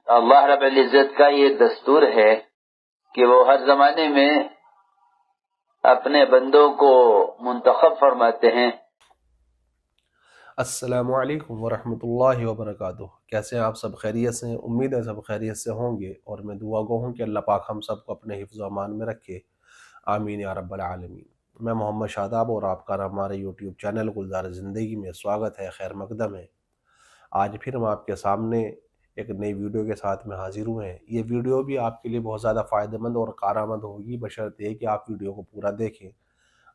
اللہ رب العزت کا یہ دستور ہے کہ وہ ہر زمانے میں اپنے بندوں کو منتخب فرماتے ہیں۔ السلام علیکم ورحمۃ اللہ وبرکاتہ۔ کیسے ہیں آپ؟ سب خیریت سے ہیں؟ امید ہے سب خیریت سے ہوں گے، اور میں دعا گو ہوں کہ اللہ پاک ہم سب کو اپنے حفظ و امان میں رکھے، آمین یا رب العالمین۔ میں محمد شاداب اور آپ کا ہمارے یوٹیوب چینل گلزار زندگی میں سواگت ہے، خیر مقدم ہے۔ آج پھر ہم آپ کے سامنے ایک نئی ویڈیو کے ساتھ میں حاضر ہوئے ہیں۔ یہ ویڈیو بھی آپ کے لیے بہت زیادہ فائدہ مند اور کارآمد ہوگی، بشرطے کہ آپ ویڈیو کو پورا دیکھیں۔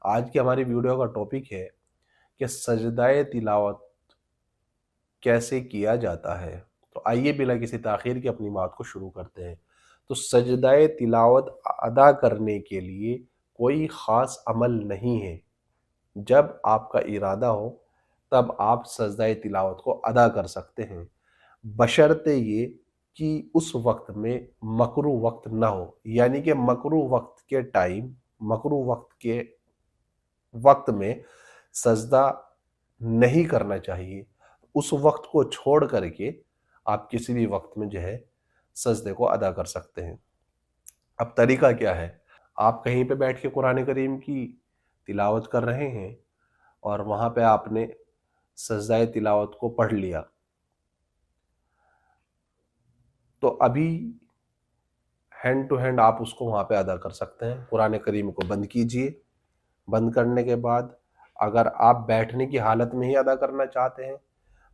آج کی ہماری ویڈیو کا ٹاپک ہے کہ سجدہ تلاوت کیسے کیا جاتا ہے۔ تو آئیے بلا کسی تاخیر کے اپنی بات کو شروع کرتے ہیں۔ تو سجدہ تلاوت ادا کرنے کے لیے کوئی خاص عمل نہیں ہے۔ جب آپ کا ارادہ ہو تب آپ سجدہ تلاوت کو ادا کر سکتے ہیں، بشرطے یہ کہ اس وقت میں مکروہ وقت نہ ہو، یعنی کہ مکروہ وقت میں سجدہ نہیں کرنا چاہیے۔ اس وقت کو چھوڑ کر کے آپ کسی بھی وقت میں سجدے کو ادا کر سکتے ہیں۔ اب طریقہ کیا ہے؟ آپ کہیں پہ بیٹھ کے قرآن کریم کی تلاوت کر رہے ہیں اور وہاں پہ آپ نے سجدہ تلاوت کو پڑھ لیا، تو ابھی ہینڈ ٹو ہینڈ آپ اس کو وہاں پہ ادا کر سکتے ہیں۔ قرآن کریم کو بند کیجئے، بند کرنے کے بعد اگر آپ بیٹھنے کی حالت میں ہی ادا کرنا چاہتے ہیں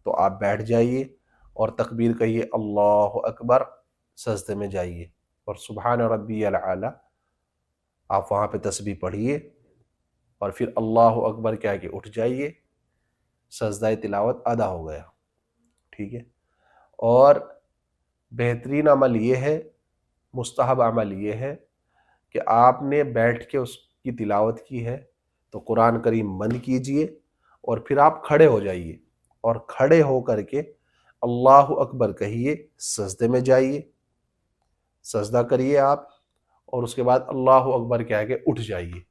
تو آپ بیٹھ جائیے اور تکبیر کہیے اللہ اکبر، سجدے میں جائیے اور سبحان ربی الاعلی آپ وہاں پہ تسبیح پڑھیے، اور پھر اللہ اکبر کہہ کے اٹھ جائیے، سجدہ تلاوت ادا ہو گیا۔ ٹھیک ہے؟ اور بہترین عمل یہ ہے، مستحب عمل یہ ہے کہ آپ نے بیٹھ کے اس کی تلاوت کی ہے تو قرآن کریم بند کیجئے اور پھر آپ کھڑے ہو جائیے، اور کھڑے ہو کر کے اللہ اکبر کہیے، سجدے میں جائیے، سجدہ کریے آپ، اور اس کے بعد اللہ اکبر کہہ کے اٹھ جائیے۔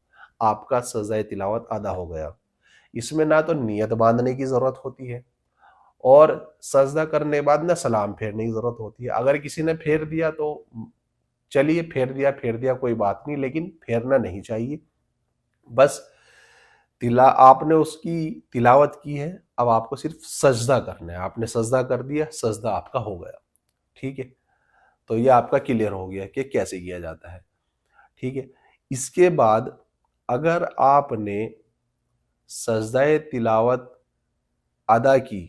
آپ کا سجدہ تلاوت ادا ہو گیا۔ اس میں نہ تو نیت باندھنے کی ضرورت ہوتی ہے، اور سجدہ کرنے کے بعد نہ سلام پھیرنے کی ضرورت ہوتی ہے۔ اگر کسی نے پھیر دیا تو چلیے، پھیر دیا کوئی بات نہیں، لیکن پھیرنا نہیں چاہیے۔ بس آپ نے اس کی تلاوت کی ہے، اب آپ کو صرف سجدہ کرنا ہے۔ آپ نے سجدہ کر دیا، سجدہ آپ کا ہو گیا۔ ٹھیک ہے؟ تو یہ آپ کا کلیئر ہو گیا کہ کیسے کیا جاتا ہے۔ ٹھیک ہے؟ اس کے بعد اگر آپ نے سجدہ تلاوت ادا کی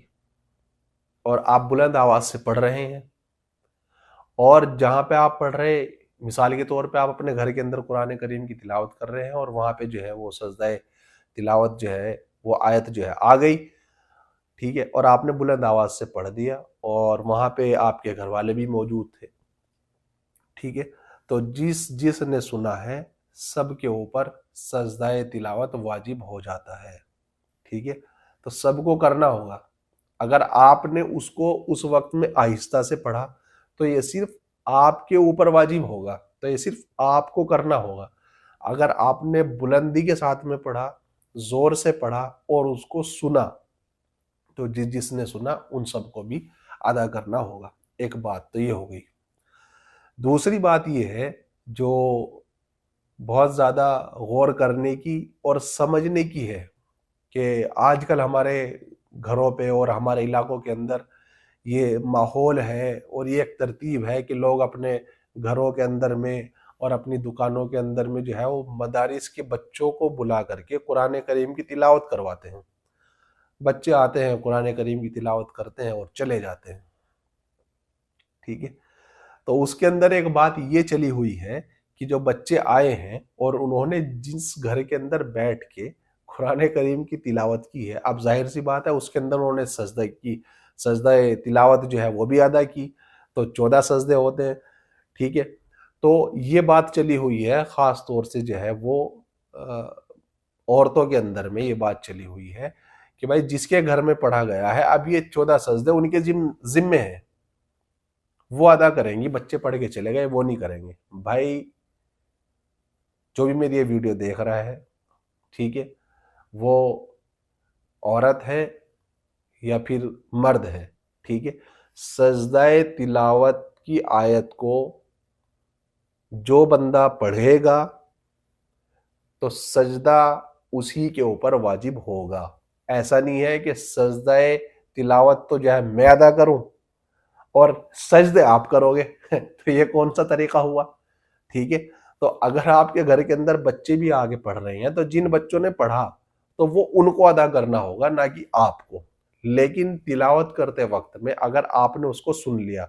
اور آپ بلند آواز سے پڑھ رہے ہیں، اور جہاں پہ آپ پڑھ رہے، مثال کے طور پہ آپ اپنے گھر کے اندر قرآن کریم کی تلاوت کر رہے ہیں، اور وہاں پہ وہ سجدہ تلاوت وہ آیت آ گئی، ٹھیک ہے، اور آپ نے بلند آواز سے پڑھ دیا، اور وہاں پہ آپ کے گھر والے بھی موجود تھے، ٹھیک ہے، تو جس نے سنا ہے سب کے اوپر سجدہ تلاوت واجب ہو جاتا ہے۔ ٹھیک ہے؟ تو سب کو کرنا ہوگا۔ اگر آپ نے اس کو اس وقت میں آہستہ سے پڑھا تو یہ صرف آپ کے اوپر واجب ہوگا، تو یہ صرف آپ کو کرنا ہوگا۔ اگر آپ نے بلندی کے ساتھ میں پڑھا، زور سے پڑھا اور اس کو سنا، تو جس نے سنا ان سب کو بھی ادا کرنا ہوگا۔ ایک بات تو یہ ہو گئی۔ دوسری بات یہ ہے جو بہت زیادہ غور کرنے کی اور سمجھنے کی ہے، کہ آج کل ہمارے گھروں پہ اور ہمارے علاقوں کے اندر یہ ماحول ہے اور یہ ایک ترتیب ہے کہ لوگ اپنے گھروں کے اندر میں اور اپنی دکانوں کے اندر میں وہ مدارس کے بچوں کو بلا کر کے قرآن کریم کی تلاوت کرواتے ہیں۔ بچے آتے ہیں، قرآن کریم کی تلاوت کرتے ہیں اور چلے جاتے ہیں۔ ٹھیک ہے؟ تو اس کے اندر ایک بات یہ چلی ہوئی ہے کہ جو بچے آئے ہیں اور انہوں نے جس گھر کے اندر بیٹھ کے قرآن کریم کی تلاوت کی ہے، اب ظاہر سی بات ہے اس کے اندر انہوں نے سجدہ تلاوت وہ بھی ادا کی، تو 14 سجدے ہوتے ہیں۔ ٹھیک ہے؟ تو یہ بات چلی ہوئی ہے، خاص طور سے وہ عورتوں کے اندر میں یہ بات چلی ہوئی ہے کہ بھائی جس کے گھر میں پڑھا گیا ہے، اب یہ 14 سجدے ان کے ذمے ہیں، وہ ادا کریں گی۔ بچے پڑھ کے چلے گئے، وہ نہیں کریں گے۔ بھائی جو بھی میری یہ ویڈیو دیکھ رہا ہے، ٹھیک ہے، وہ عورت ہے یا پھر مرد ہے، ٹھیک ہے، سجدہ تلاوت کی آیت کو جو بندہ پڑھے گا تو سجدہ اسی کے اوپر واجب ہوگا. ایسا نہیں ہے کہ سجدہ تلاوت تو جو ہے میں ادا کروں اور سجدے آپ کرو گے تو یہ کون سا طریقہ ہوا؟ ٹھیک ہے. تو اگر آپ کے گھر کے اندر بچے بھی آگے پڑھ رہے ہیں تو جن بچوں نے پڑھا تو وہ ان کو ادا کرنا ہوگا، نہ کہ آپ کو. لیکن تلاوت کرتے وقت میں اگر آپ نے اس کو سن لیا،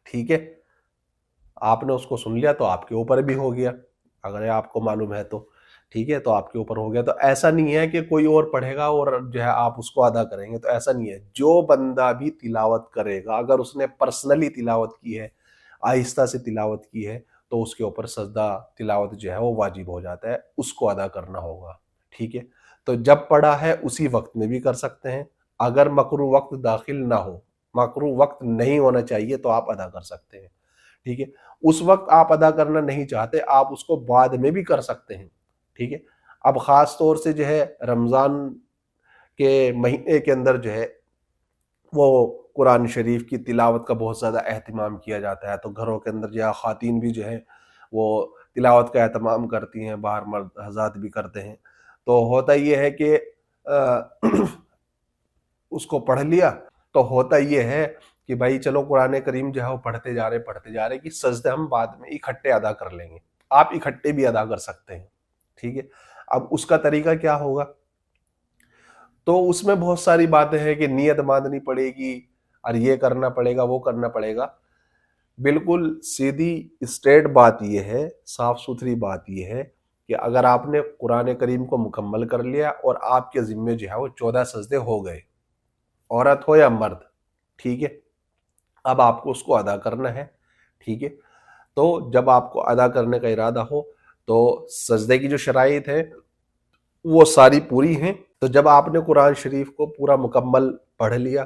ٹھیک ہے، آپ نے اس کو سن لیا تو آپ کے اوپر بھی ہو گیا، اگر آپ کو معلوم ہے تو ٹھیک ہے، تو آپ کے اوپر ہو گیا. تو ایسا نہیں ہے کہ کوئی اور پڑھے گا اور جو ہے آپ اس کو ادا کریں گے، تو ایسا نہیں ہے. جو بندہ بھی تلاوت کرے گا، اگر اس نے پرسنلی تلاوت کی ہے، آہستہ سے تلاوت کی ہے، تو اس کے اوپر سجدہ تلاوت جو ہے وہ واجب ہو جاتا ہے، اس کو ادا کرنا ہوگا. ٹھیک ہے. تو جب پڑھا ہے اسی وقت میں بھی کر سکتے ہیں. اگر مکروہ وقت داخل نہ ہو، مکروہ وقت نہیں ہونا چاہیے، تو آپ ادا کر سکتے ہیں. ٹھیک ہے. اس وقت آپ ادا کرنا نہیں چاہتے، آپ اس کو بعد میں بھی کر سکتے ہیں. ٹھیک ہے. اب خاص طور سے جو ہے رمضان کے مہینے کے اندر جو ہے وہ قرآن شریف کی تلاوت کا بہت زیادہ اہتمام کیا جاتا ہے. تو گھروں کے اندر جو ہے خواتین بھی جو ہے وہ تلاوت کا اہتمام کرتی ہیں، باہر مرد حضرات بھی کرتے ہیں. تو ہوتا یہ ہے کہ اس کو پڑھ لیا تو ہوتا یہ ہے کہ بھائی چلو قرآن کریم جو ہے وہ پڑھتے جا رہے کہ سجدے ہم بعد میں اکٹھے ادا کر لیں گے. آپ اکٹھے بھی ادا کر سکتے ہیں. ٹھیک ہے. اب اس کا طریقہ کیا ہوگا؟ تو اس میں بہت ساری باتیں ہیں کہ نیت باندھنی پڑے گی اور یہ کرنا پڑے گا، وہ کرنا پڑے گا. بالکل سیدھی اسٹریٹ بات یہ ہے، صاف ستھری بات یہ ہے کہ اگر آپ نے قرآن کریم کو مکمل کر لیا اور آپ کے ذمے جو ہے وہ 14 سجدے ہو گئے، عورت ہو یا مرد، ٹھیک ہے، اب آپ کو اس کو ادا کرنا ہے. ٹھیک ہے. تو جب آپ کو ادا کرنے کا ارادہ ہو تو سجدے کی جو شرائط ہے وہ ساری پوری ہیں. تو جب آپ نے قرآن شریف کو پورا مکمل پڑھ لیا،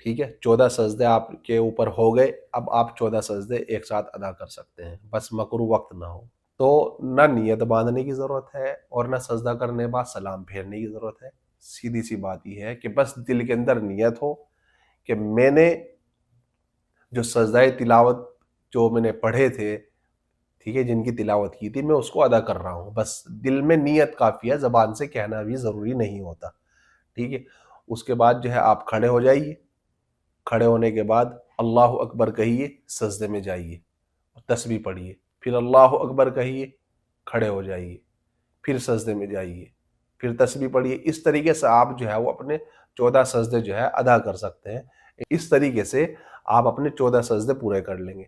ٹھیک ہے، 14 سجدے آپ کے اوپر ہو گئے، اب آپ 14 سجدے ایک ساتھ ادا کر سکتے ہیں، بس مکروہ وقت نہ ہو. تو نہ نیت باندھنے کی ضرورت ہے اور نہ سجدہ کرنے کے بعد سلام پھیرنے کی ضرورت ہے. سیدھی سی بات یہ ہے کہ بس دل کے اندر نیت ہو کہ میں نے جو سجدہ تلاوت جو میں نے پڑھے تھے، ٹھیک ہے، جن کی تلاوت کی تھی، میں اس کو ادا کر رہا ہوں. بس دل میں نیت کافی ہے، زبان سے کہنا بھی ضروری نہیں ہوتا. ٹھیک ہے. اس کے بعد جو ہے آپ کھڑے ہو جائیے. کھڑے ہونے کے بعد اللہ اکبر کہیے، سجدے میں جائیے، تسبیح پڑھیے، پھر اللہ اکبر کہیے، کھڑے ہو جائیے، پھر سجدے میں جائیے، پھر تسبیح پڑھیے. اس طریقے سے آپ جو ہے وہ اپنے 14 سجدے جو ہے ادا کر سکتے ہیں. اس طریقے سے آپ اپنے 14 سجدے پورے کر لیں گے.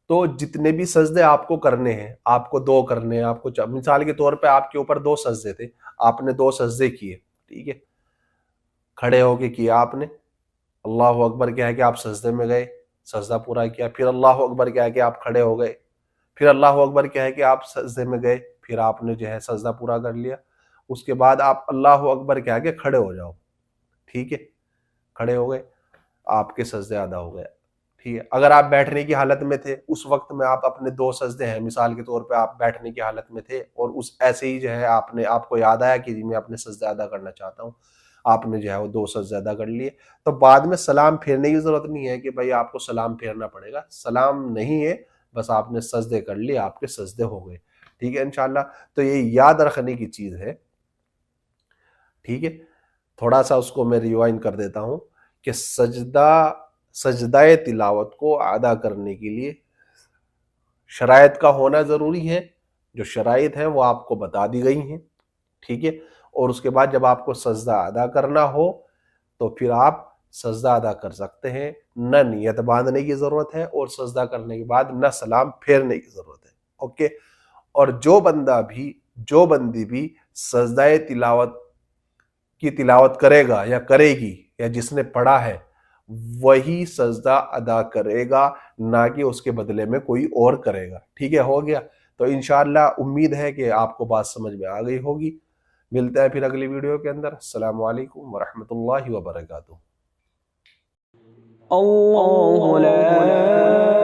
تو جتنے بھی سجدے آپ کو کرنے ہیں، آپ کو 2 کرنے ہیں، آپ کو مثال کے طور پہ آپ کے اوپر 2 سجدے تھے، آپ نے 2 سجدے کیے. ٹھیک ہے. کھڑے ہو کے کیا آپ نے، اللہ اکبر کیا ہے کہ آپ سجدے میں گئے، سجدہ پورا کیا، پھر اللہ اکبر کیا ہے کہ آپ کھڑے ہو گئے، پھر اللہ اکبر کیا ہے کہ آپ سجدے میں گئے، پھر آپ نے جو ہے سجدہ پورا کر لیا. اس کے بعد آپ اللہ اکبر کیا ہے کہ کھڑے ہو جاؤ. ٹھیک ہے. کھڑے ہو گئے، آپ کے سجدے ادا ہو گئے. ٹھیک ہے. اگر آپ بیٹھنے کی حالت میں تھے، اس وقت میں آپ اپنے 2 سجدے ہیں، مثال کے طور پہ آپ بیٹھنے کی حالت میں تھے اور اس ایسے ہی جو ہے آپ کو یاد آیا کہ میں اپنے سجدے ادا کرنا چاہتا ہوں، آپ نے جو ہے وہ 2 سجدے ادا کر لیے. تو بعد میں سلام پھیرنے کی ضرورت نہیں ہے کہ بھائی آپ کو سلام پھیرنا پڑے گا، سلام نہیں ہے، بس آپ نے سجدے کر لیے، آپ کے سجدے ہو گئے. ٹھیک ہے انشاءاللہ. تو یہ یاد رکھنے کی چیز ہے. ٹھیک ہے. تھوڑا سا اس کو میں ریوائن کر دیتا ہوں کہ سجدہ تلاوت کو ادا کرنے کے لیے شرائط کا ہونا ضروری ہے. جو شرائط ہیں وہ آپ کو بتا دی گئی ہیں. ٹھیک ہے. اور اس کے بعد جب آپ کو سجدہ ادا کرنا ہو تو پھر آپ سجدہ ادا کر سکتے ہیں. نہ نیت باندھنے کی ضرورت ہے اور سجدہ کرنے کے بعد نہ سلام پھیرنے کی ضرورت ہے. اوکے. اور جو بندی بھی سجدہ تلاوت کی تلاوت کرے گا یا کرے گی، یا جس نے پڑھا ہے وہی سجدہ ادا کرے گا، نہ کہ اس کے بدلے میں کوئی اور کرے گا. ٹھیک ہے. ہو گیا. تو انشاءاللہ امید ہے کہ آپ کو بات سمجھ میں آ گئی ہوگی. ملتے ہیں پھر اگلی ویڈیو کے اندر. السلام علیکم ورحمۃ اللہ وبرکاتہ. اللہ لا